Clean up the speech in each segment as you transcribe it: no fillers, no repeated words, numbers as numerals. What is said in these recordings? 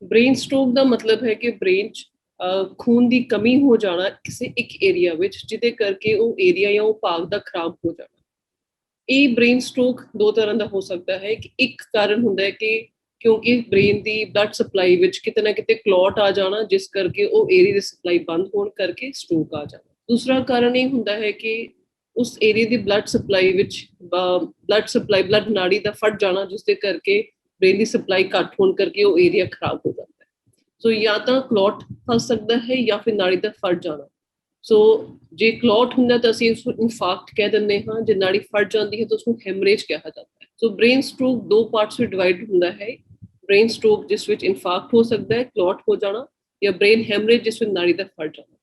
Brain stroke ਦਾ ਮਤਲਬ ਹੈ ਕਿ ਬ੍ਰੇਨ 'ਚ ਖੂਨ ਦੀ ਕਮੀ ਹੋ ਜਾਣਾ ਕਿਸੇ ਇੱਕ ਏਰੀਆ ਵਿੱਚ, ਜਿਹਦੇ ਕਰਕੇ ਉਹ ਏਰੀਆ ਜਾਂ ਉਹ ਭਾਗ ਦਾ ਖਰਾਬ ਹੋ ਜਾਣਾ। ਇਹ ਬ੍ਰੇਨ ਸਟ੍ਰੋਕ ਦੋ ਤਰ੍ਹਾਂ ਦਾ ਹੋ ਸਕਦਾ ਹੈ ਕਿ ਇੱਕ ਕਾਰਨ ਹੁੰਦਾ ਹੈ ਕਿ ਕਿਉਂਕਿ ਬ੍ਰੇਨ ਦੀ ਬਲੱਡ ਸਪਲਾਈ ਵਿੱਚ ਕਿਤੇ ਨਾ ਕਿਤੇ ਕਲੌਟ ਆ ਜਾਣਾ, ਜਿਸ ਕਰਕੇ ਉਹ ਏਰੀਆ ਦੀ ਸਪਲਾਈ ਬੰਦ ਹੋਣ ਕਰਕੇ ਸਟ੍ਰੋਕ ਆ ਜਾਣਾ। ਦੂਸਰਾ ਕਾਰਨ ਇਹ ਹੁੰਦਾ ਹੈ ਕਿ ਉਸ ਏਰੀਆ ਦੀ ਬਲੱਡ ਸਪਲਾਈ ਵਿੱਚ ਬਲੱਡ ਨਾੜੀ ਦਾ ਫਟ ਜਾਣਾ, ਜਿਸ ਦੇ ਕਰਕੇ ਬ੍ਰੇਨ ਦੀ ਸਪਲਾਈ ਘੱਟ ਹੋਣ ਕਰਕੇ ਉਹ ਏਰੀਆ ਖਰਾਬ ਹੋ ਜਾਂਦਾ ਹੈ। ਸੋ ਜਾਂ ਤਾਂ ਕਲੌਟ ਫਸ ਸਕਦਾ ਹੈ ਜਾਂ ਫਿਰ ਨਾੜੀ ਦਾ ਫਟ ਜਾਣਾ। ਸੋ ਜੇ ਕਲੌਟ ਹੁੰਦਾ ਤਾਂ ਅਸੀਂ ਉਸਨੂੰ ਇਨਫਾਰਕਟ ਕਹਿ ਦਿੰਦੇ ਹਾਂ, ਜੇ ਨਾੜੀ ਫਟ ਜਾਂਦੀ ਹੈ ਤਾਂ ਉਸਨੂੰ ਹੈਮਰੇਜ ਕਿਹਾ ਜਾਂਦਾ ਹੈ। ਸੋ ਬ੍ਰੇਨ ਸਟ੍ਰੋਕ ਦੋ ਪਾਰਟਸ ਵਿੱਚ ਡਿਵਾਈਡ ਹੁੰਦਾ ਹੈ। ਬ੍ਰੇਨ ਸਟ੍ਰੋਕ ਜਿਸ ਵਿੱਚ ਇਨਫਾਰਕਟ ਹੋ ਸਕਦਾ ਹੈ, ਕਲੌਟ ਹੋ ਜਾਣਾ, ਜਾਂ ਬ੍ਰੇਨ ਹੈਮਰੇਜ ਜਿਸ ਵਿੱਚ ਨਾੜੀ ਦਾ ਫਟ ਜਾਣਾ।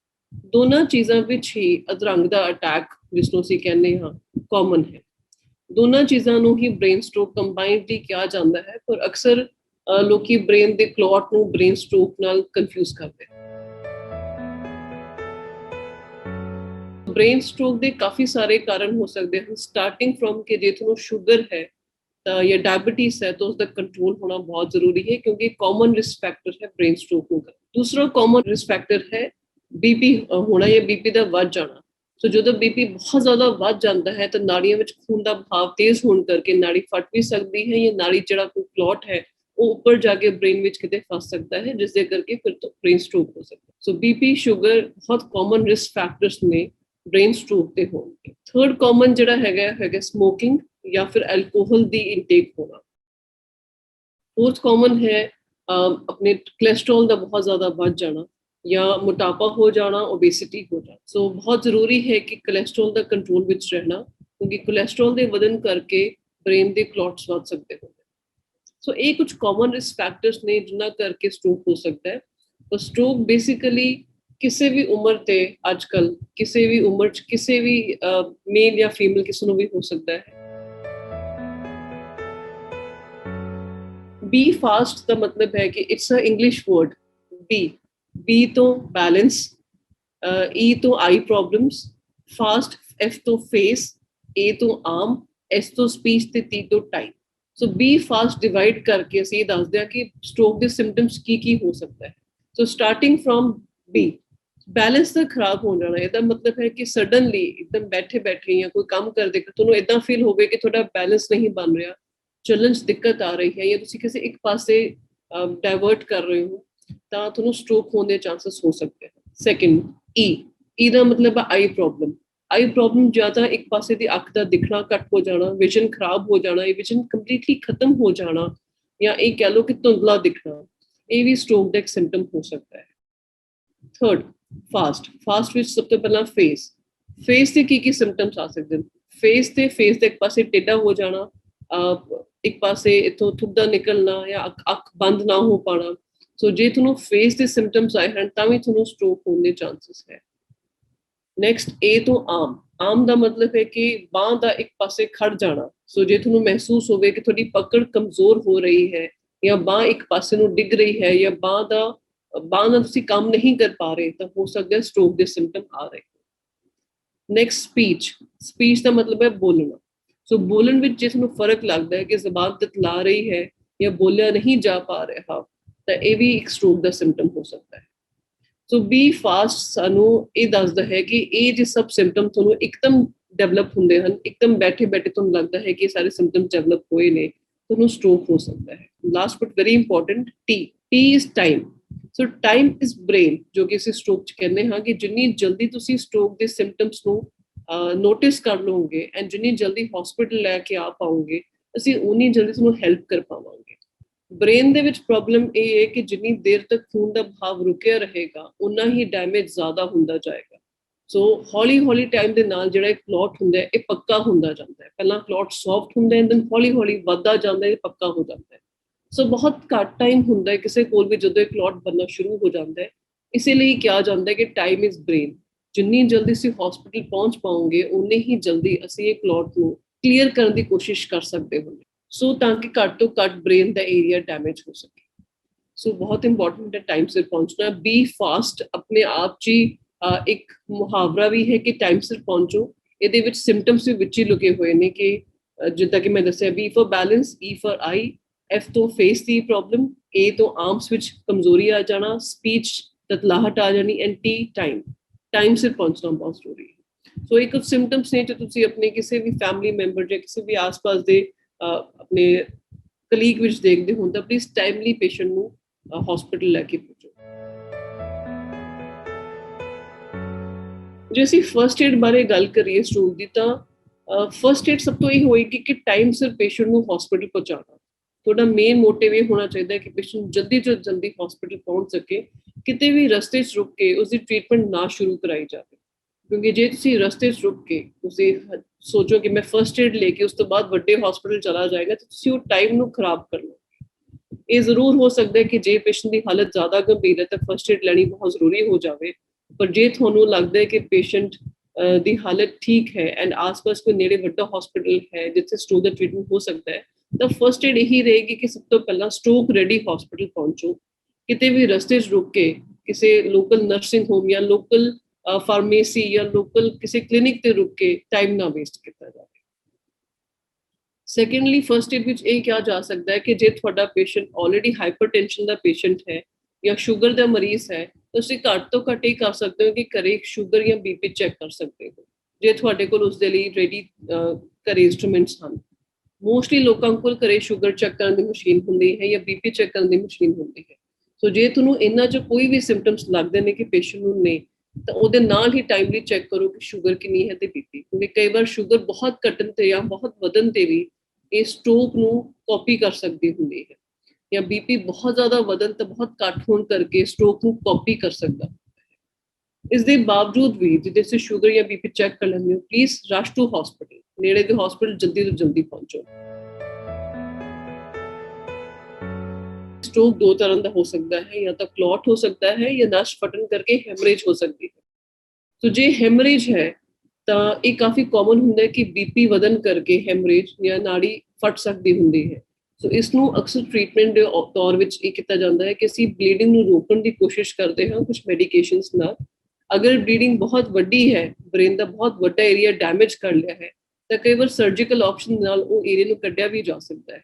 ਦੋਨਾਂ ਚੀਜ਼ਾਂ ਵਿੱਚ ਹੀ ਅਧਰੰਗ ਦਾ ਅਟੈਕ, ਜਿਸ ਨੂੰ ਅਸੀਂ ਕਹਿੰਦੇ ਹਾਂ, ਕਾਮਨ ਹੈ। ਦੋਨਾਂ ਚੀਜ਼ਾਂ ਨੂੰ ਹੀ ਬ੍ਰੇਨ ਸਟ੍ਰੋਕ ਕੰਬਾਈਨਡਲੀ ਕਿਹਾ ਜਾਂਦਾ ਹੈ, ਪਰ ਅਕਸਰ ਲੋਕੀ ਬ੍ਰੇਨ ਦੇ ਕਲੌਟ ਨੂੰ ਬ੍ਰੇਨ ਸਟ੍ਰੋਕ ਨਾਲ ਕਨਫਿਊਜ਼ ਕਰਦੇ ਹਨ। ਬ੍ਰੇਨ ਸਟ੍ਰੋਕ ਦੇ ਕਾਫੀ ਸਾਰੇ ਕਾਰਨ ਹੋ ਸਕਦੇ ਹਨ, ਸਟਾਰਟਿੰਗ ਫਰੋਮ ਕਿ ਜੇ ਤੁਹਾਨੂੰ ਸ਼ੂਗਰ ਹੈ ਤਾਂ ਜਾਂ ਡਾਇਬੀਟੀਜ਼ ਹੈ ਤਾਂ ਉਸਦਾ ਕੰਟਰੋਲ ਹੋਣਾ ਬਹੁਤ ਜ਼ਰੂਰੀ ਹੈ, ਕਿਉਂਕਿ ਕਾਮਨ ਰਿਸਕ ਫੈਕਟਰ ਹੈ ਬ੍ਰੇਨ ਸਟ੍ਰੋਕ ਨੂੰ। ਦੂਸਰਾ ਕਾਮਨ ਰਿਸਕ ਫੈਕਟਰ ਹੈ ਬੀਪੀ ਹੋਣਾ ਜਾਂ ਬੀਪੀ ਦਾ ਵੱਧ ਜਾਣਾ। ਸੋ ਜਦੋਂ ਬੀਪੀ ਬਹੁਤ ਜ਼ਿਆਦਾ ਵੱਧ ਜਾਂਦਾ ਹੈ ਤਾਂ ਨਾੜੀਆਂ ਵਿੱਚ ਖੂਨ ਦਾ ਬਹਾਵ ਤੇਜ਼ ਹੋਣ ਕਰਕੇ ਨਾੜੀ ਫਟ ਵੀ ਸਕਦੀ ਹੈ, ਜਾਂ ਨਾੜੀ ਜਿਹੜਾ ਕੋਈ ਕਲੌਟ ਹੈ ਉਹ ਉੱਪਰ ਜਾ ਕੇ ਬ੍ਰੇਨ ਵਿੱਚ ਕਿਤੇ ਫਸ ਸਕਦਾ ਹੈ, ਜਿਸ ਦੇ ਕਰਕੇ ਫਿਰ ਤੋਂ ਬ੍ਰੇਨ ਸਟ੍ਰੋਕ ਹੋ ਸਕਦਾ ਹੈ। ਸੋ ਬੀਪੀ, ਸ਼ੂਗਰ ਬਹੁਤ ਕਾਮਨ ਰਿਸਕ ਫੈਕਟਰਸ ਨੇ ਬ੍ਰੇਨ ਸਟ੍ਰੋਕ ਦੇ ਹੋਣਗੇ। ਥਰਡ ਕਾਮਨ ਜਿਹੜਾ ਹੈਗਾ ਸਮੋਕਿੰਗ ਜਾਂ ਫਿਰ ਐਲਕੋਹਲ ਦੀ ਇਨਟੇਕ ਹੋਣਾ। ਫੋਰਥ ਕਾਮਨ ਹੈ ਆਪਣੇ ਕੋਲੇਸਟ੍ਰੋਲ ਦਾ ਬਹੁਤ ਜ਼ਿਆਦਾ ਵੱਧ ਜਾਣਾ, ਜਾਂ ਮੋਟਾਪਾ ਹੋ ਜਾਣਾ, ਓਬੇਸਿਟੀ ਹੋ ਜਾਣਾ। ਸੋ ਬਹੁਤ ਜ਼ਰੂਰੀ ਹੈ ਕਿ ਕੋਲੇਸਟ੍ਰੋਲ ਦਾ ਕੰਟਰੋਲ ਵਿੱਚ ਰਹਿਣਾ, ਕਿਉਂਕਿ ਕੋਲੇਸਟ੍ਰੋਲ ਦੇ ਵਧਣ ਕਰਕੇ ਬ੍ਰੇਨ ਦੇ ਕਲੌਟਸ ਵੱਧ ਸਕਦੇ ਹਨ। ਸੋ ਇਹ ਕੁਝ ਕਾਮਨ ਰਿਸਕ ਫੈਕਟਰਸ ਨੇ ਜਿਨ੍ਹਾਂ ਕਰਕੇ ਸਟ੍ਰੋਕ ਹੋ ਸਕਦਾ ਹੈ। ਤਾਂ ਸਟ੍ਰੋਕ ਬੇਸਿਕਲੀ ਕਿਸੇ ਵੀ ਉਮਰ ਤੇ ਅੱਜਕੱਲ ਕਿਸੇ ਵੀ ਉਮਰ 'ਚ ਕਿਸੇ ਵੀ ਮੇਲ ਜਾਂ ਫੀਮੇਲ ਕਿਸੇ ਨੂੰ ਵੀ ਹੋ ਸਕਦਾ ਹੈ। ਬੀ ਫਾਸਟ ਦਾ ਮਤਲਬ ਹੈ ਕਿ it's a English word. B ਤੋਂ ਬੈਲੈਂਸ, ਈ ਤੋਂ ਆਈ ਪ੍ਰੋਬਲਮਸ, ਫਾਸਟ ਐਫ ਤੋਂ ਫੇਸ, ਏ ਤੋਂ ਆਰਮ, ਐਸ ਤੋਂ ਸਪੀਚ ਤੇ ਟੀ ਤੋਂ time. So B fast divide ਕਰਕੇ ਅਸੀਂ ਇਹ ਦੱਸਦੇ ਹਾਂ ਕਿ ਸਟ੍ਰੋਕ ਦੇ ਸਿੰਪਟਮਸ ਕੀ ਹੋ ਸਕਦਾ ਹੈ। ਸੋ ਸਟਾਰਟਿੰਗ ਫਰੋਮ ਬੀ, ਬੈਲੈਂਸ ਦਾ ਖਰਾਬ ਹੋ ਜਾਣਾ। ਇਹਦਾ ਮਤਲਬ ਹੈ ਕਿ ਸਡਨਲੀ ਇੱਕਦਮ ਬੈਠੇ ਜਾਂ ਕੋਈ ਕੰਮ ਕਰਦੇ ਤੁਹਾਨੂੰ ਇਦਾਂ ਫੀਲ ਹੋਵੇ ਕਿ ਤੁਹਾਡਾ ਬੈਲੈਂਸ ਨਹੀਂ ਬਣ ਰਿਹਾ, ਚੱਲਣ 'ਚ ਦਿੱਕਤ ਆ ਰਹੀ ਹੈ, ਜਾਂ ਤੁਸੀਂ ਕਿਸੇ ਇੱਕ ਪਾਸੇ ਡਾਇਵਰਟ ਕਰ ਰਹੇ ਹੋ, ਤਾਂ ਤੁਹਾਨੂੰ ਸਟ੍ਰੋਕ ਹੋਣ ਦੇ ਚਾਂਸਸ ਹੋ ਸਕਦੇ ਹਨ। ਸੈਕਿੰਡ, ਈ ਦਾ ਮਤਲਬ ਹੈ ਆਈ ਪ੍ਰੋਬਲਮ। ਆਈ ਪ੍ਰੋਬਲਮ ਜਾਂ ਤਾਂ ਇੱਕ ਪਾਸੇ ਦੀ ਅੱਖ ਦਾ ਦਿਖਣਾ ਘੱਟ ਹੋ ਜਾਣਾ, ਵਿਜ਼ਨ ਖਰਾਬ ਹੋ ਜਾਣਾ, ਇਹ ਵਿਜ਼ਨ ਕੰਪਲੀਟਲੀ ਖਤਮ ਹੋ ਜਾਣਾ, ਜਾਂ ਇਹ ਕਹਿ ਲਓ ਕਿ ਧੁੰਦਲਾ ਦਿਖਣਾ, ਇਹ ਵੀ ਸਟ੍ਰੋਕ ਦਾ ਇੱਕ ਸਿੰਪਟਮ ਹੋ ਸਕਦਾ ਹੈ। ਥਰਡ, ਫਾਸਟ ਵਿੱਚ ਸਭ ਤੋਂ ਪਹਿਲਾਂ ਫੇਸ ਤੇ ਕੀ ਸਿੰਪਟਮਸ ਆ ਸਕਦੇ ਹਨ। ਫੇਸ ਤੇ ਇੱਕ ਪਾਸੇ ਟੇਢਾ ਹੋ ਜਾਣਾ, ਇੱਕ ਪਾਸੇ ਇਥੋਂ ਥੁੱਕਦਾ ਨਿਕਲਣਾ, ਜਾਂ ਅੱਖ ਬੰਦ ਨਾ ਹੋ ਪਾਣਾ। ਸੋ ਜੇ ਤੁਹਾਨੂੰ ਫੇਸ ਦੇ ਸਿੰਪਟਮਸ ਆਏ ਹਨ ਤਾਂ ਵੀ ਤੁਹਾਨੂੰ ਸਟ੍ਰੋਕ ਹੋਣ ਦੇ ਚਾਂਸਸ ਹੈ। ਨੈਕਸਟ, ਏ ਤੋਂ ਆਰਮ ਦਾ ਮਤਲਬ ਹੈ ਕਿ ਬਾਂਹ ਦਾ ਇੱਕ ਪਾਸੇ ਖੜ ਜਾਣਾ। ਸੋ ਜੇ ਤੁਹਾਨੂੰ ਮਹਿਸੂਸ ਹੋਵੇ ਕਿ ਤੁਹਾਡੀ ਪਕੜ ਕਮਜ਼ੋਰ ਹੋ ਰਹੀ ਹੈ, ਜਾਂ ਬਾਂਹ ਇੱਕ ਪਾਸੇ ਨੂੰ ਡਿੱਗ ਰਹੀ ਹੈ, ਜਾਂ ਬਾਂਹ ਦਾ ਤੁਸੀਂ ਕੰਮ ਨਹੀਂ ਕਰ ਪਾ ਰਹੇ, ਤਾਂ ਹੋ ਸਕਦਾ ਸਟ੍ਰੋਕ ਦੇ ਸਿੰਪਟਮ ਆ ਰਹੇ। ਨੈਕਸਟ, ਸਪੀਚ ਦਾ ਮਤਲਬ ਹੈ ਬੋਲਣਾ। ਸੋ ਬੋਲਣ ਵਿੱਚ ਜੇ ਤੁਹਾਨੂੰ ਫਰਕ ਲੱਗਦਾ ਹੈ ਕਿ ਜ਼ਬਾਨ ਤਤਲਾ ਰਹੀ ਹੈ ਜਾਂ ਬੋਲਿਆ ਨਹੀਂ ਜਾ ਪਾ ਰਿਹਾ, ਤਾਂ ਇਹ ਵੀ ਇੱਕ ਸਟ੍ਰੋਕ ਦਾ ਸਿੰਪਟਮ ਹੋ ਸਕਦਾ ਹੈ। ਸੋ ਬੀ ਫਾਸਟ ਸਾਨੂੰ ਇਹ ਦੱਸਦਾ ਹੈ ਕਿ ਇਹ ਜੇ ਸਭ ਸਿੰਪਟਮ ਤੁਹਾਨੂੰ ਇੱਕਦਮ ਡਿਵੈਲਪ ਹੁੰਦੇ ਹਨ, ਇੱਕਦਮ ਬੈਠੇ ਤੁਹਾਨੂੰ ਲੱਗਦਾ ਹੈ ਕਿ ਸਾਰੇ ਸਿੰਪਟਮ ਡਿਵੈਲਪ ਹੋਏ ਨੇ, ਤੁਹਾਨੂੰ ਸਟ੍ਰੋਕ ਹੋ ਸਕਦਾ ਹੈ। Last but very important, T is time. So time is brain, ਜੋ ਕਿ ਅਸੀਂ ਸਟ੍ਰੋਕ 'ਚ ਕਹਿੰਦੇ ਹਾਂ ਕਿ ਜਿੰਨੀ ਜਲਦੀ ਤੁਸੀਂ ਸਟ੍ਰੋਕ ਦੇ ਸਿੰਪਟਮਸ ਨੂੰ ਨੋਟਿਸ ਕਰ ਲਓਗੇ ਐਂਡ ਜਿੰਨੀ ਜਲਦੀ ਹਸਪੀਟਲ ਲੈ ਕੇ ਆ ਪਾਓਗੇ, ਅਸੀਂ ਉਨੀ ਜਲਦੀ ਤੁਹਾਨੂੰ ਹੈਲਪ ਕਰ ਪਾਵਾਂਗੇ। ਬ੍ਰੇਨ ਦੇ ਵਿੱਚ ਪ੍ਰੋਬਲਮ ਇਹ ਹੈ ਕਿ ਜਿੰਨੀ ਦੇਰ ਤੱਕ ਖੂਨ ਦਾ ਬਹਾਵ ਰੁਕਿਆ ਰਹੇਗਾ, ਉਨਾ ਹੀ ਡੈਮੇਜ ਜ਼ਿਆਦਾ ਹੁੰਦਾ ਜਾਏਗਾ। ਸੋ ਹੌਲੀ ਟਾਈਮ ਦੇ ਨਾਲ ਜਿਹੜਾ ਕਲੌਟ ਹੁੰਦਾ ਹੈ, ਇਹ ਪੱਕਾ ਹੁੰਦਾ ਜਾਂਦਾ ਹੈ। ਪਹਿਲਾਂ ਕਲੌਟ ਸੌਫਟ ਹੁੰਦਾ ਹੈ, ਦੈਨ ਹੌਲੀ ਵੱਧਦਾ ਜਾਂਦਾ ਹੈ, ਪੱਕਾ ਹੋ ਜਾਂਦਾ ਹੈ। ਸੋ ਬਹੁਤ ਘੱਟ ਟਾਈਮ ਹੁੰਦਾ ਹੈ ਕਿਸੇ ਕੋਲ ਵੀ ਜਦੋਂ ਇਹ ਕਲੌਟ ਬਣਨਾ ਸ਼ੁਰੂ ਹੋ ਜਾਂਦਾ ਹੈ। ਇਸੇ ਲਈ ਕਿਹਾ ਜਾਂਦਾ ਹੈ ਕਿ ਟਾਈਮ ਇਜ਼ ਬ੍ਰੇਨ। ਜਿੰਨੀ ਜਲਦੀ ਅਸੀਂ ਹਸਪੀਟਲ ਪਹੁੰਚ ਪਾਉਂਗੇ, ਉਨੇ ਹੀ ਜਲਦੀ ਅਸੀਂ ਇਹ ਕਲੌਟ ਨੂੰ ਕਲੀਅਰ ਕਰਨ ਦੀ ਕੋਸ਼ਿਸ਼ ਕਰ ਸਕਦੇ ਹਾਂ, ਸੋ ਤਾਂ ਕਿ ਘੱਟ ਤੋਂ ਘੱਟ ਬ੍ਰੇਨ ਦਾ ਏਰੀਆ ਡੈਮੇਜ ਹੋ ਸਕੇ। ਸੋ ਬਹੁਤ ਇੰਪੋਰਟੈਂਟ ਹੈ ਟਾਈਮ ਸਿਰ ਪਹੁੰਚਣਾ। ਬੀ ਫਾਸਟ ਆਪਣੇ ਆਪ 'ਚ ਹੀ ਇੱਕ ਮੁਹਾਵਰਾ ਵੀ ਹੈ ਕਿ ਟਾਈਮ ਸਿਰ ਪਹੁੰਚੋ। ਇਹਦੇ ਵਿੱਚ ਸਿੰਪਟਮਸ ਵੀ ਵਿੱਚ ਹੀ ਲੁਕੇ ਹੋਏ ਨੇ ਕਿ ਜਿੱਦਾਂ ਕਿ ਮੈਂ ਦੱਸਿਆ, B for balance, E for I, F ਤੋਂ ਫੇਸ ਦੀ ਪ੍ਰੋਬਲਮ, A ਤੋਂ ਆਰਮਸ ਵਿੱਚ ਕਮਜ਼ੋਰੀ ਆ ਜਾਣਾ, ਸਪੀਚ ਤਤਲਾਹਟ ਆ ਜਾਣੀ, ਐਂਡ T ਟਾਈਮ ਸਿਰ ਪਹੁੰਚਣਾ ਬਹੁਤ ਜ਼ਰੂਰੀ ਹੈ। ਸੋ ਇਹ ਕੁਝ ਸਿੰਪਟਮਸ ਨੇ ਜੋ ਤੁਸੀਂ ਆਪਣੇ ਕਿਸੇ ਵੀ ਫੈਮਿਲੀ ਮੈਂਬਰ ਜਾਂ ਕਿਸੇ ਵੀ ਆਸ-ਪਾਸ ਦੇ ਆਪਣੇ ਕਲੀਗ ਵਿੱਚ ਦੇਖਦੇ ਹੋ ਤਾਂ ਪਲੀਜ਼ ਟਾਈਮਲੀ ਪੇਸ਼ੈਂਟ ਨੂੰ ਹਸਪੀਟਲ ਲੈ ਕੇ ਪਹੁੰਚੋ। ਜੇ ਅਸੀਂ ਫਰਸਟ ਏਡ ਬਾਰੇ ਗੱਲ ਕਰੀਏ ਸਟ੍ਰੋਕ ਦੀ ਤਾਂ ਫਰਸਟ ਏਡ ਸਭ ਤੋਂ ਇਹ ਹੋਏਗੀ ਕਿ ਟਾਈਮ ਸਿਰ ਪੇਸ਼ੈਂਟ ਨੂੰ ਹਸਪੀਟਲ ਪਹੁੰਚਾਉਣਾ। ਤੁਹਾਡਾ ਮੇਨ ਮੋਟਿਵ ਇਹ ਹੋਣਾ ਚਾਹੀਦਾ ਹੈ ਕਿ ਪੇਸ਼ੈਂਟ ਜਲਦੀ ਤੋਂ ਜਲਦੀ ਹਸਪੀਟਲ ਪਹੁੰਚ ਸਕੇ, ਕਿਤੇ ਵੀ ਰਸਤੇ 'ਚ ਰੁਕ ਕੇ ਉਸਦੀ ਟ੍ਰੀਟਮੈਂਟ ਨਾ ਸ਼ੁਰੂ ਕਰਾਈ ਜਾਵੇ। ਕਿਉਂਕਿ ਜੇ ਤੁਸੀਂ ਰਸਤੇ 'ਚ ਰੁਕ ਕੇ ਤੁਸੀਂ ਸੋਚੋ ਕਿ ਮੈਂ ਫਰਸਟ ਏਡ ਲੈ ਕੇ ਉਸ ਤੋਂ ਬਾਅਦ ਵੱਡੇ ਹਸਪੀਟਲ ਚਲਾ ਜਾਏਗਾ ਤਾਂ ਤੁਸੀਂ ਉਹ ਟਾਈਮ ਨੂੰ ਖਰਾਬ ਕਰ ਲਓ। ਇਹ ਜ਼ਰੂਰ ਹੋ ਸਕਦਾ ਹੈ ਕਿ ਜੇ ਪੇਸ਼ੈਂਟ ਦੀ ਹਾਲਤ ਜ਼ਿਆਦਾ ਗੰਭੀਰ ਹੈ ਤਾਂ ਫਰਸਟ ਏਡ ਲੈਣੀ ਬਹੁਤ ਜ਼ਰੂਰੀ ਹੋ ਜਾਵੇ, ਪਰ ਜੇ ਤੁਹਾਨੂੰ ਲੱਗਦਾ ਹੈ ਕਿ ਪੇਸ਼ੈਂਟ ਦੀ ਹਾਲਤ ਠੀਕ ਹੈ ਐਂਡ ਆਸ-ਪਾਸ ਕੋਈ ਨੇੜੇ ਵੱਡਾ ਹਸਪੀਟਲ ਹੈ ਜਿੱਥੇ ਸਟ੍ਰੋਕ ਦਾ ਟ੍ਰੀਟਮੈਂਟ ਹੋ ਸਕਦਾ ਹੈ ਤਾਂ ਫਰਸਟ ਏਡ ਇਹੀ ਰਹੇਗੀ ਕਿ ਸਭ ਤੋਂ ਪਹਿਲਾਂ ਸਟ੍ਰੋਕ ਰੈਡੀ ਹਸਪੀਟਲ ਪਹੁੰਚੋ। ਕਿਤੇ ਵੀ ਰਸਤੇ 'ਚ ਰੁਕ ਕੇ ਕਿਸੇ ਲੋਕਲ ਨਰਸਿੰਗ ਹੋਮ ਜਾਂ ਲੋਕਲ ਫਾਰਮੇਸੀ ਜਾਂ ਲੋਕਲ ਕਿਸੇ ਕਲੀਨਿਕ ਤੇ ਰੁਕ ਕੇ ਟਾਈਮ ਨਾ ਵੇਸਟ ਕੀਤਾ ਜਾਵੇ। ਸੈਕੰਡਲੀ ਫਰਸਟ ਏਡ ਵਿੱਚ ਇਹ ਕਿਹਾ ਜਾ ਸਕਦਾ ਹੈ ਕਿ ਜੇ ਤੁਹਾਡਾ ਪੇਸ਼ੈਂਟ ਆਲਰੇਡੀ ਹਾਈਪਰਟੈਂਸ਼ਨ ਦਾ ਪੇਸ਼ੈਂਟ ਹੈ ਜਾਂ ਸ਼ੂਗਰ ਦਾ ਮਰੀਜ਼ ਹੈ, ਤੁਸੀਂ ਘੱਟ ਤੋਂ ਘੱਟ ਇਹ ਕਰ ਸਕਦੇ ਹੋ ਕਿ ਘਰੇ ਸ਼ੂਗਰ ਜਾਂ ਬੀਪੀ ਚੈੱਕ ਕਰ ਸਕਦੇ ਹੋ, ਜੇ ਤੁਹਾਡੇ ਕੋਲ ਉਸ ਦੇ ਲਈ ਰੈਡੀ ਘਰੇ ਇੰਸਟਰੂਮੈਂਟਸ ਹਨ। ਮੋਸਟਲੀ ਲੋਕਾਂ ਕੋਲ ਘਰੇ ਸ਼ੂਗਰ ਚੈੱਕ ਕਰਨ ਦੀ ਮਸ਼ੀਨ ਹੁੰਦੀ ਹੈ ਜਾਂ ਬੀਪੀ ਚੈੱਕ ਕਰਨ ਦੀ ਮਸ਼ੀਨ ਹੁੰਦੀ ਹੈ। ਸੋ ਜੇ ਤੁਹਾਨੂੰ ਇਹਨਾਂ 'ਚ ਕੋਈ ਵੀ ਸਿੰਪਟਮਸ ਲੱਗਦੇ ਨੇ ਕਿ ਪੇਸ਼ੈਂਟ ਨੂੰ ਨੇ ਤਾਂ ਉਹਦੇ ਨਾਲ ਹੀ ਟਾਈਮਲੀ ਚੈੱਕ ਕਰੋ ਕਿ ਸ਼ੂਗਰ ਕਿੰਨੀ ਹੈ ਤੇ ਬੀਪੀ, ਕਿਉਂਕਿ ਕਈ ਵਾਰ ਸ਼ੂਗਰ ਬਹੁਤ ਘਟਣ ਤੇ ਜਾਂ ਬਹੁਤ ਵਧਣ ਤੇ ਵੀ ਇਹ ਸਟ੍ਰੋਕ ਨੂੰ ਕਾਪੀ ਕਰ ਸਕਦੀ ਹੁੰਦੀ ਹੈ, ਜਾਂ ਬੀਪੀ ਬਹੁਤ ਜ਼ਿਆਦਾ ਵਧਣ ਤੇ ਬਹੁਤ ਘੱਟ ਹੋਣ ਕਰਕੇ ਸਟ੍ਰੋਕ ਨੂੰ ਕਾਪੀ ਕਰ ਸਕਦਾ। ਇਸ ਦੇ ਬਾਵਜੂਦ ਵੀ ਜੇ ਤੁਸੀਂ ਸ਼ੂਗਰ ਜਾਂ ਬੀਪੀ ਚੈੱਕ ਕਰ ਲੈਂਦੇ ਹੋ, ਪਲੀਜ਼ ਰਸ਼ ਟੂ ਹਸਪੀਟਲ, ਨੇੜੇ ਦੇ ਹਸਪੀਟਲ ਜਲਦੀ ਤੋਂ ਜਲਦੀ ਪਹੁੰਚੋ। ਸਟ੍ਰੋਕ ਦੋ ਤਰ੍ਹਾਂ ਦਾ ਹੋ ਸਕਦਾ ਹੈ, ਜਾਂ ਤਾਂ ਕਲੌਟ ਹੋ ਸਕਦਾ ਹੈ ਜਾਂ ਨਸ ਫਟਣ ਕਰਕੇ ਹੈਮਰੇਜ ਹੋ ਸਕਦੀ ਹੈ। ਸੋ ਜੇ ਹੈਮਰੇਜ ਹੈ ਤਾਂ ਇਹ ਕਾਫੀ ਕਾਮਨ ਹੁੰਦਾ ਹੈ ਕਿ ਬੀਪੀ ਵਧਣ ਕਰਕੇ ਹੈਮਰੇਜ ਜਾਂ ਨਾੜੀ ਫਟ ਸਕਦੀ ਹੁੰਦੀ ਹੈ। ਸੋ ਇਸ ਨੂੰ ਅਕਸਰ ਟ੍ਰੀਟਮੈਂਟ ਦੇ ਤੌਰ ਵਿੱਚ ਇਹ ਕੀਤਾ ਜਾਂਦਾ ਹੈ ਕਿ ਅਸੀਂ ਬਲੀਡਿੰਗ ਨੂੰ ਰੋਕਣ ਦੀ ਕੋਸ਼ਿਸ਼ ਕਰਦੇ ਹਾਂ ਕੁਝ ਮੈਡੀਕੇਸ਼ਨਸ ਨਾਲ। ਅਗਰ ਬਲੀਡਿੰਗ ਬਹੁਤ ਵੱਡੀ ਹੈ, ਬ੍ਰੇਨ ਦਾ ਬਹੁਤ ਵੱਡਾ ਏਰੀਆ ਡੈਮੇਜ ਕਰ ਲਿਆ ਹੈ ਤਾਂ ਕਈ ਵਾਰ ਸਰਜੀਕਲ ਆਪਸ਼ਨ ਨਾਲ ਉਹ ਏਰੀਆ ਨੂੰ ਕੱਢਿਆ ਵੀ ਜਾ ਸਕਦਾ ਹੈ।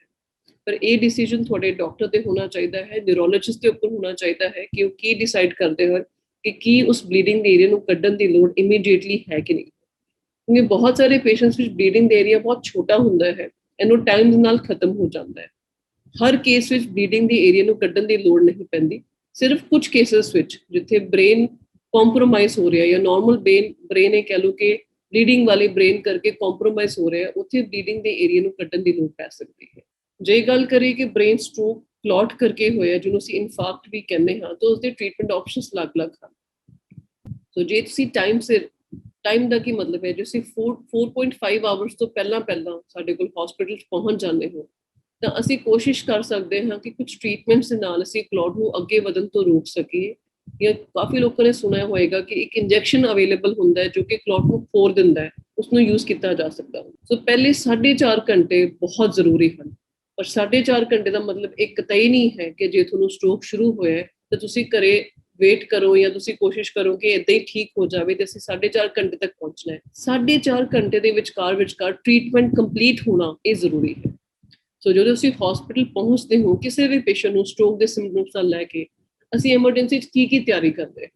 ਪਰ ਇਹ ਡਿਸੀਜਨ ਤੁਹਾਡੇ ਡਾਕਟਰ ਤੇ ਹੋਣਾ ਚਾਹੀਦਾ ਹੈ, ਨਿਊਰੋਲੋਜਿਸਟ ਦੇ ਉੱਪਰ ਹੋਣਾ ਚਾਹੀਦਾ ਹੈ ਕਿ ਉਹ ਕੀ ਡਿਸਾਈਡ ਕਰਦੇ ਹਨ ਕਿ ਕੀ ਉਸ ਬਲੀਡਿੰਗ ਦੇ ਏਰੀਆ ਨੂੰ ਕੱਢਣ ਦੀ ਲੋੜ ਇਮੀਡੀਏਟਲੀ ਹੈ ਕਿ ਨਹੀਂ। ਕਿਉਂਕਿ ਬਹੁਤ ਸਾਰੇ ਪੇਸ਼ੈਂਟਸ ਵਿੱਚ ਬਲੀਡਿੰਗ ਦਾ ਏਰੀਆ ਬਹੁਤ ਛੋਟਾ ਹੁੰਦਾ ਹੈ, ਇਹਨੂੰ ਟਾਈਮ ਦੇ ਨਾਲ ਖਤਮ ਹੋ ਜਾਂਦਾ ਹੈ। ਹਰ ਕੇਸ ਵਿੱਚ ਬਲੀਡਿੰਗ ਦੀ ਏਰੀਆ ਨੂੰ ਕੱਢਣ ਦੀ ਲੋੜ ਨਹੀਂ ਪੈਂਦੀ, ਸਿਰਫ ਕੁਝ ਕੇਸਸ ਵਿੱਚ ਜਿੱਥੇ ਬ੍ਰੇਨ ਕੰਪਰੋਮਾਈਜ਼ ਹੋ ਰਿਹਾ ਜਾਂ ਨਾਰਮਲ ਬ੍ਰੇਨ ਇਹ ਕਹਿ ਲਓ ਕਿ ਬਲੀਡਿੰਗ ਵਾਲੇ ਬ੍ਰੇਨ ਕਰਕੇ ਕੰਪਰੋਮਾਈਜ਼ ਹੋ ਰਿਹਾ, ਉੱਥੇ ਬਲੀਡਿੰਗ ਦੇ ਏਰੀਆ ਨੂੰ ਕੱਢਣ ਦੀ ਲੋੜ ਪੈ ਸਕਦੀ ਹੈ। ਜੇ ਗੱਲ ਕਰੀਏ ਕਿ ਬ੍ਰੇਨ ਸਟ੍ਰੋਕ ਕਲੌਟ ਕਰਕੇ ਹੋਇਆ ਜਿਹਨੂੰ ਅਸੀਂ ਇਨਫਾਰਕਟ ਵੀ ਕਹਿੰਦੇ ਹਾਂ, ਤਾਂ ਉਸਦੇ ਟ੍ਰੀਟਮੈਂਟ ਆਪਸ਼ਨਸ ਅਲੱਗ-ਅਲੱਗ ਹਨ। ਸੋ ਜੇ ਤੁਸੀਂ ਟਾਈਮ ਦਾ ਕੀ ਮਤਲਬ ਹੈ, ਜੇ ਤੁਸੀਂ 4.5 ਆਵਰਸ ਤੋਂ ਪਹਿਲਾਂ ਸਾਡੇ ਕੋਲ ਹਸਪੀਟਲ 'ਚ ਪਹੁੰਚ ਜਾਂਦੇ ਹੋ ਤਾਂ ਅਸੀਂ ਕੋਸ਼ਿਸ਼ ਕਰ ਸਕਦੇ ਹਾਂ ਕਿ ਕੁਝ ਟ੍ਰੀਟਮੈਂਟਸ ਦੇ ਨਾਲ ਅਸੀਂ ਕਲੌਟ ਨੂੰ ਅੱਗੇ ਵਧਣ ਤੋਂ ਰੋਕ ਸਕੀਏ। ਜਾਂ ਕਾਫੀ ਲੋਕਾਂ ਨੇ ਸੁਣਿਆ ਹੋਏਗਾ ਕਿ ਇੱਕ ਇੰਜੈਕਸ਼ਨ ਅਵੇਲੇਬਲ ਹੁੰਦਾ ਹੈ ਜੋ ਕਿ ਕਲੌਟ ਨੂੰ ਖੋਰ ਦਿੰਦਾ ਹੈ, ਉਸਨੂੰ ਯੂਜ਼ ਕੀਤਾ ਜਾ ਸਕਦਾ ਹੈ। ਸੋ ਪਹਿਲੇ 4.5 ਘੰਟੇ ਬਹੁਤ ਜ਼ਰੂਰੀ ਹਨ, ਪਰ 4.5 ਘੰਟੇ ਦਾ ਮਤਲਬ ਇਹ ਕਤਈ ਨਹੀਂ ਹੈ ਕਿ ਜੇ ਤੁਹਾਨੂੰ ਸਟ੍ਰੋਕ ਸ਼ੁਰੂ ਹੋਇਆ ਤਾਂ ਤੁਸੀਂ ਘਰੇ ਵੇਟ ਕਰੋ ਜਾਂ ਤੁਸੀਂ ਕੋਸ਼ਿਸ਼ ਕਰੋ ਕਿ ਇਦਾਂ ਹੀ ਠੀਕ ਹੋ ਜਾਵੇ ਤੇ ਅਸੀਂ 4.5 ਘੰਟੇ ਤੱਕ ਪਹੁੰਚਣਾ ਹੈ। 4.5 ਘੰਟੇ ਦੇ ਵਿਚਕਾਰ ਟ੍ਰੀਟਮੈਂਟ ਕੰਪਲੀਟ ਹੋਣਾ ਇਹ ਜ਼ਰੂਰੀ ਹੈ। ਸੋ ਜਦੋਂ ਤੁਸੀਂ ਹਸਪੀਟਲ ਪਹੁੰਚਦੇ ਹੋ ਕਿਸੇ ਵੀ ਪੇਸ਼ੈਂਟ ਨੂੰ ਸਟ੍ਰੋਕ ਦੇ ਸਿੰਪਟਮਸ ਨਾਲ ਲੈ ਕੇ, ਅਸੀਂ ਐਮਰਜੈਂਸੀ 'ਚ ਕੀ ਤਿਆਰੀ ਕਰਦੇ ਹਾਂ।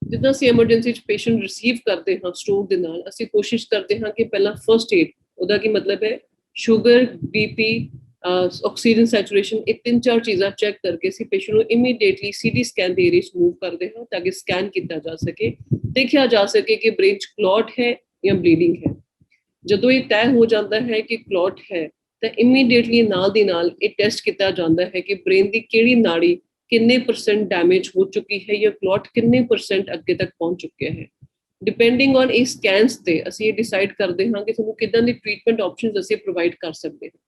ਜਿੱਦਾਂ ਅਸੀਂ ਐਮਰਜੈਂਸੀ 'ਚ ਪੇਸ਼ੈਂਟ ਰਿਸੀਵ ਕਰਦੇ ਹਾਂ ਸਟ੍ਰੋਕ ਦੇ ਨਾਲ, ਅਸੀਂ ਕੋਸ਼ਿਸ਼ ਕਰਦੇ ਹਾਂ ਕਿ ਪਹਿਲਾਂ ਫਰਸਟ ਏਡ, ਉਹਦਾ ਕੀ ਮਤਲਬ ਹੈ ਸ਼ੂਗਰ, ਬੀਪੀ, ਆਕਸੀਜਨ ਸੈਚੂਰੇਸ਼ਨ, ਇਹ 3-4 ਚੀਜ਼ਾਂ ਚੈੱਕ ਕਰਕੇ ਅਸੀਂ ਪੇਸ਼ੈਂਟ ਨੂੰ ਇਮੀਡੀਏਟਲੀ ਸੀਟੀ ਸਕੈਨ ਦੇ ਏਰੀਆ 'ਚ ਮੂਵ ਕਰਦੇ ਹਾਂ ਤਾਂ ਕਿ ਸਕੈਨ ਕੀਤਾ ਜਾ ਸਕੇ, ਦੇਖਿਆ ਜਾ ਸਕੇ ਕਿ ਬ੍ਰੇਨ 'ਚ ਕਲੌਟ ਹੈ ਜਾਂ ਬਲੀਡਿੰਗ ਹੈ। ਜਦੋਂ ਇਹ ਤੈਅ ਹੋ ਜਾਂਦਾ ਹੈ ਕਿ ਕਲੌਟ ਹੈ ਤਾਂ ਇਮੀਡੀਏਟਲੀ ਨਾਲ ਦੀ ਨਾਲ ਇਹ ਟੈਸਟ ਕੀਤਾ ਜਾਂਦਾ ਹੈ ਕਿ ਬ੍ਰੇਨ ਦੀ ਕਿਹੜੀ ਨਾੜੀ ਕਿੰਨੇ % ਡੈਮੇਜ ਹੋ ਚੁੱਕੀ ਹੈ ਜਾਂ ਕਲੌਟ ਕਿੰਨੇ % ਅੱਗੇ ਤੱਕ ਪਹੁੰਚ ਚੁੱਕਿਆ ਹੈ। ਡਿਪੈਂਡਿੰਗ ਔਨ ਇਹ ਸਕੈਨਸ ਤੇ ਅਸੀਂ ਇਹ ਡਿਸਾਈਡ ਕਰਦੇ ਹਾਂ ਕਿ ਤੁਹਾਨੂੰ ਕਿੱਦਾਂ ਦੀ ਟ੍ਰੀਟਮੈਂਟ ਆਪਸ਼ਨਸ ਅਸੀਂ ਪ੍ਰੋਵਾਈਡ ਕਰ ਸਕਦੇ ਹਾਂ।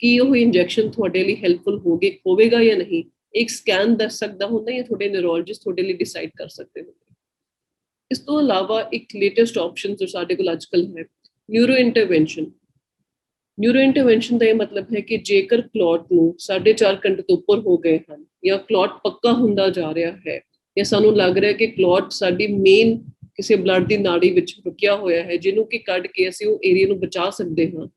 ਕੀ ਉਹ ਇੰਜੈਕਸ਼ਨ ਤੁਹਾਡੇ ਲਈ ਹੈਲਪਫੁਲ ਹੋਵੇਗਾ ਜਾਂ ਨਹੀਂ, ਇੱਕ ਸਕੈਨ ਦੱਸ ਸਕਦਾ ਹੁੰਦਾ ਜਾਂ ਤੁਹਾਡੇ ਨਿਊਰੋਲੋਜਿਸਟ ਤੁਹਾਡੇ ਲਈ ਡਿਸਾਈਡ ਕਰ ਸਕਦੇ ਹੁੰਦੇ। ਇਸ ਤੋਂ ਇਲਾਵਾ ਇੱਕ ਲੇਟੈਸਟ ਆਪਸ਼ਨ ਜੋ ਸਾਡੇ ਕੋਲ ਅੱਜ ਕੱਲ੍ਹ ਹੈ, ਨਿਊਰੋ ਇੰਟਰਵੈਂਸ਼ਨ। ਨਿਊਰੋ ਇੰਟਰਵੈਂਸ਼ਨ ਦਾ ਇਹ ਮਤਲਬ ਹੈ ਕਿ ਜੇਕਰ ਕਲੌਟ ਨੂੰ 4.5 ਘੰਟੇ ਤੋਂ ਉੱਪਰ ਹੋ ਗਏ ਹਨ ਜਾਂ ਕਲੌਟ ਪੱਕਾ ਹੁੰਦਾ ਜਾ ਰਿਹਾ ਹੈ ਜਾਂ ਸਾਨੂੰ ਲੱਗ ਰਿਹਾ ਕਿ ਕਲੌਟ ਸਾਡੀ ਮੇਨ ਕਿਸੇ ਬਲੱਡ ਦੀ ਨਾੜੀ ਵਿੱਚ ਰੁਕਿਆ ਹੋਇਆ ਹੈ ਜਿਹਨੂੰ ਕਿ ਕੱਢ ਕੇ ਅਸੀਂ ਉਹ ਏਰੀਆ ਨੂੰ ਬਚਾ ਸਕਦੇ ਹਾਂ,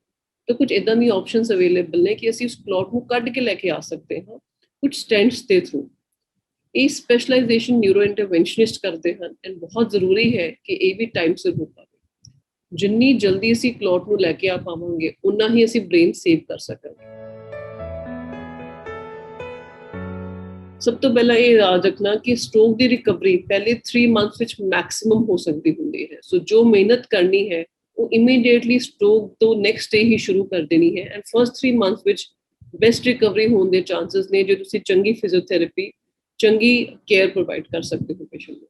ਤਾਂ ਕੁਝ ਇਦਾਂ ਦੀਆਂ ਆਪਸ਼ਨਸ ਅਵੇਲੇਬਲ ਨੇ ਕਿ ਅਸੀਂ ਉਸ ਕਲੌਟ ਨੂੰ ਕੱਢ ਕੇ ਲੈ ਕੇ ਆ ਸਕਦੇ ਹਾਂ ਕੁਝ ਸਟੈਂਟਸ ਦੇ ਥਰੂ। ਇਹ ਸਪੈਸ਼ਲਾਈਜੇਸ਼ਨ ਨਿਊਰੋ ਇੰਟਰਵੈਂਸ਼ਨਿਸਟ ਕਰਦੇ ਹਨ ਐਂਡ ਬਹੁਤ ਜ਼ਰੂਰੀ ਹੈ ਕਿ ਇਹ ਵੀ ਟਾਈਮ ਸਿਰ ਹੋ ਪਾਵੇ। ਜਿੰਨੀ ਜਲਦੀ ਅਸੀਂ ਕਲੌਟ ਨੂੰ ਲੈ ਕੇ ਆ ਪਾਵਾਂਗੇ ਉਨਾ ਹੀ ਅਸੀਂ ਬ੍ਰੇਨ ਸੇਵ ਕਰ ਸਕਾਂਗੇ। ਸਭ ਤੋਂ ਪਹਿਲਾਂ ਇਹ ਯਾਦ ਰੱਖਣਾ ਕਿ ਸਟ੍ਰੋਕ ਦੀ ਰਿਕਵਰੀ ਪਹਿਲੇ 3 ਮੰਥਸ ਵਿੱਚ ਮੈਕਸਿਮਮ ਹੋ ਸਕਦੀ ਹੁੰਦੀ ਹੈ। ਸੋ ਜੋ ਮਿਹਨਤ ਕਰਨੀ ਹੈ ਉਹ ਇਮੀਡੀਏਟਲੀ ਸਟ੍ਰੋਕ ਤੋਂ ਨੈਕਸਟ ਡੇ ਹੀ ਸ਼ੁਰੂ ਕਰ ਦੇਣੀ ਹੈ ਐਂਡ ਫਰਸਟ 3 ਮੰਥਸ ਵਿੱਚ ਬੈਸਟ ਰਿਕਵਰੀ ਹੋਣ ਦੇ ਚਾਂਸਸ ਨੇ ਜੇ ਤੁਸੀਂ ਚੰਗੀ ਫਿਜ਼ੀਓਥੈਰੇਪੀ, ਚੰਗੀ ਕੇਅਰ ਪ੍ਰੋਵਾਈਡ ਕਰ ਸਕਦੇ ਹੋ ਪੇਸ਼ੈਂਟ ਨੂੰ।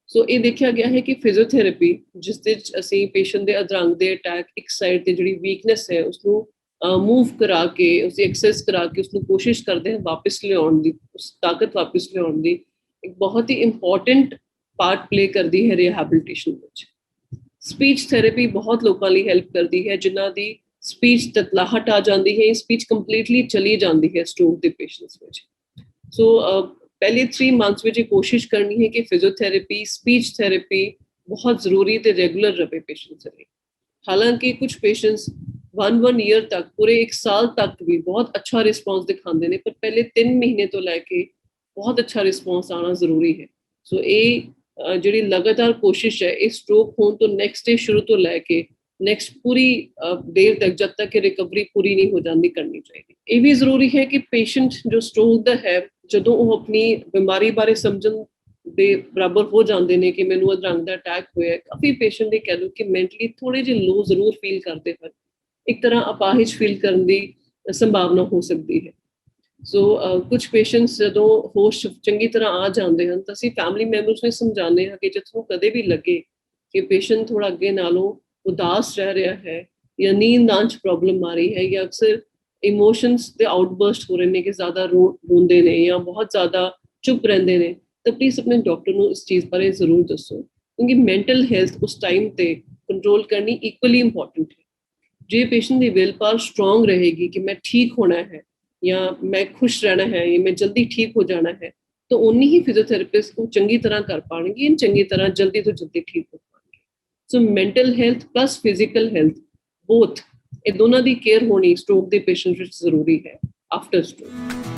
ਸੋ ਇਹ ਦੇਖਿਆ ਗਿਆ ਹੈ ਕਿ ਫਿਜ਼ੀਓਥੈਰੇਪੀ ਜਿਸ ਵਿੱਚ ਅਸੀਂ ਪੇਸ਼ੈਂਟ ਦੇ ਅਧਰੰਗ ਦੇ ਅਟੈਕ ਇੱਕ ਸਾਈਡ ਤੇ ਜਿਹੜੀ ਵੀਕਨੈਸ ਹੈ ਉਸਨੂੰ ਮੂਵ ਕਰਾ ਕੇ, ਉਸੇ ਐਕਸੈਸ ਕਰਾ ਕੇ ਉਸਨੂੰ ਕੋਸ਼ਿਸ਼ ਕਰਦੇ ਹਾਂ ਵਾਪਸ ਲਿਆਉਣ ਦੀ, ਉਸ ਤਾਕਤ ਵਾਪਸ ਲਿਆਉਣ ਦੀ, ਇੱਕ ਬਹੁਤ ਹੀ ਇੰਪੋਰਟੈਂਟ ਪਾਰਟ ਪਲੇ ਕਰਦੀ ਹੈ ਰਿਹੈਬਿਲਿਟੇਸ਼ਨ ਵਿੱਚ। ਸਪੀਚ ਥੈਰੇਪੀ ਬਹੁਤ ਲੋਕਾਂ ਲਈ ਹੈਲਪ ਕਰਦੀ ਹੈ ਜਿਨ੍ਹਾਂ ਦੀ ਸਪੀਚ ਤਤਲਾਹਟ ਆ ਜਾਂਦੀ ਹੈ, ਸਪੀਚ ਕੰਪਲੀਟਲੀ ਚਲੀ ਜਾਂਦੀ ਹੈ ਸਟ੍ਰੋਕ ਦੇ ਪੇਸ਼ੈਂਟਸ ਵਿੱਚ। ਸੋ ਪਹਿਲੇ 3 ਮੰਥਸ ਵਿੱਚ ਇਹ ਕੋਸ਼ਿਸ਼ ਕਰਨੀ ਹੈ ਕਿ ਫਿਜ਼ੀਓਥੈਰੇਪੀ, ਸਪੀਚ ਥੈਰੇਪੀ ਬਹੁਤ ਜ਼ਰੂਰੀ ਤੇ ਰੈਗੂਲਰ ਰਹੇ ਪੇਸ਼ੈਂਟਸ ਲਈ। ਹਾਲਾਂਕਿ ਕੁਝ ਪੇਸ਼ੈਂਟਸ 1 ਈਅਰ ਤੱਕ, ਪੂਰੇ 1 ਸਾਲ ਤੱਕ ਵੀ ਬਹੁਤ ਅੱਛਾ ਰਿਸਪੌਂਸ ਦਿਖਾਉਂਦੇ ਨੇ, ਪਰ ਪਹਿਲੇ 3 ਮਹੀਨੇ ਤੋਂ ਲੈ ਕੇ ਬਹੁਤ ਅੱਛਾ ਰਿਸਪੌਂਸ ਆਉਣਾ ਜ਼ਰੂਰੀ ਹੈ। ਸੋ ਇਹ ਜਿਹੜੀ ਲਗਾਤਾਰ ਕੋਸ਼ਿਸ਼ ਹੈ ਇਹ ਸਟ੍ਰੋਕ ਹੋਣ ਤੋਂ ਨੈਕਸਟ ਡੇ ਸ਼ੁਰੂ ਤੋਂ ਲੈ ਕੇ ਨੈਕਸਟ ਪੂਰੀ ਦੇਰ ਤੱਕ, ਜਦ ਤੱਕ ਰਿਕਵਰੀ ਪੂਰੀ ਨਹੀਂ ਹੋ ਜਾਂਦੀ, ਕਰਨੀ ਚਾਹੀਦੀ। ਇਹ ਵੀ ਜ਼ਰੂਰੀ ਹੈ ਕਿ ਪੇਸ਼ੈਂਟ ਜੋ ਸਟ੍ਰੋਕ ਦਾ ਹੈ ਜਦੋਂ ਉਹ ਆਪਣੀ ਬਿਮਾਰੀ ਬਾਰੇ ਸਮਝਣ ਦੇ ਬਰਾਬਰ ਹੋ ਜਾਂਦੇ ਨੇ ਕਿ ਮੈਨੂੰ ਅਧਰੰਗ ਦਾ ਅਟੈਕ ਹੋਇਆ, ਕਾਫੀ ਪੇਸ਼ੈਂਟ ਦੇ ਕਹਿ ਲਓ ਕਿ ਮੈਂਟਲੀ ਥੋੜੇ ਜਿਹੇ ਲੋ ਜ਼ਰੂਰ ਫੀਲ ਕਰਦੇ ਹਨ, ਇੱਕ ਤਰ੍ਹਾਂ ਅਪਾਹਿਜ ਫੀਲ ਕਰਨ ਦੀ ਸੰਭਾਵਨਾ ਹੋ ਸਕਦੀ ਹੈ। ਸੋ ਕੁਝ ਪੇਸ਼ੈਂਟਸ ਜਦੋਂ ਹੋਸ਼ ਚੰਗੀ ਤਰ੍ਹਾਂ ਆ ਜਾਂਦੇ ਹਨ ਤਾਂ ਅਸੀਂ ਫੈਮਿਲੀ ਮੈਂਬਰਸ ਨੂੰ ਸਮਝਾਉਂਦੇ ਹਾਂ ਕਿ ਜੇ ਤੁਹਾਨੂੰ ਕਦੇ ਵੀ ਲੱਗੇ ਕਿ ਪੇਸ਼ੈਂਟ ਥੋੜਾ ਅੱਗੇ ਨਾਲੋਂ ਉਦਾਸ ਰਹਿ ਰਿਹਾ ਹੈ ਜਾਂ ਨੀਂਦ ਆਉਣ 'ਚ ਪ੍ਰੋਬਲਮ ਆ ਰਹੀ ਹੈ ਜਾਂ ਅਕਸਰ ਇਮੋਸ਼ਨਸ ਦੇ ਆਊਟਬਰਸਟ ਹੋ ਰਹੇ ਨੇ ਕਿ ਜ਼ਿਆਦਾ ਰੋਂਦੇ ਨੇ ਜਾਂ ਬਹੁਤ ਜ਼ਿਆਦਾ ਚੁੱਪ ਰਹਿੰਦੇ ਨੇ, ਤਾਂ ਪਲੀਜ਼ ਆਪਣੇ ਡਾਕਟਰ ਨੂੰ ਇਸ ਚੀਜ਼ ਬਾਰੇ ਜ਼ਰੂਰ ਦੱਸੋ, ਕਿਉਂਕਿ ਮੈਂਟਲ ਹੈਲਥ ਉਸ ਟਾਈਮ ਤੇ ਕੰਟਰੋਲ ਕਰਨੀ ਇਕੁਅਲੀ ਇੰਪੋਰਟੈਂਟ ਹੈ। ਜੇ patient the will power strong ਰਹੇਗੀ ਕਿ ਮੈਂ ਠੀਕ ਹੋਣਾ ਹੈ ਜਾਂ ਮੈਂ ਖੁਸ਼ ਰਹਿਣਾ ਹੈ ਜਾਂ ਮੈਂ ਜਲਦੀ ਠੀਕ ਹੋ ਜਾਣਾ ਹੈ, ਤਾਂ ਉਨੀ ਹੀ ਫਿਜ਼ੀਓਥੈਰੇਪਿਸਟ ਉਹ ਚੰਗੀ ਤਰ੍ਹਾਂ ਕਰ ਪਾਉਣਗੇ, ਚੰਗੀ ਤਰ੍ਹਾਂ ਜਲਦੀ ਤੋਂ ਜਲਦੀ ਠੀਕ ਹੋ ਪਾਉਣਗੇ। So mental health plus physical health both, ਇਹ ਦੋਨਾਂ ਦੀ ਕੇਅਰ ਹੋਣੀ ਸਟ੍ਰੋਕ ਦੇ ਪੇਸ਼ੈਂਟ ਵਿੱਚ ਜ਼ਰੂਰੀ ਹੈ ਆਫਟਰ ਸਟ੍ਰੋਕ।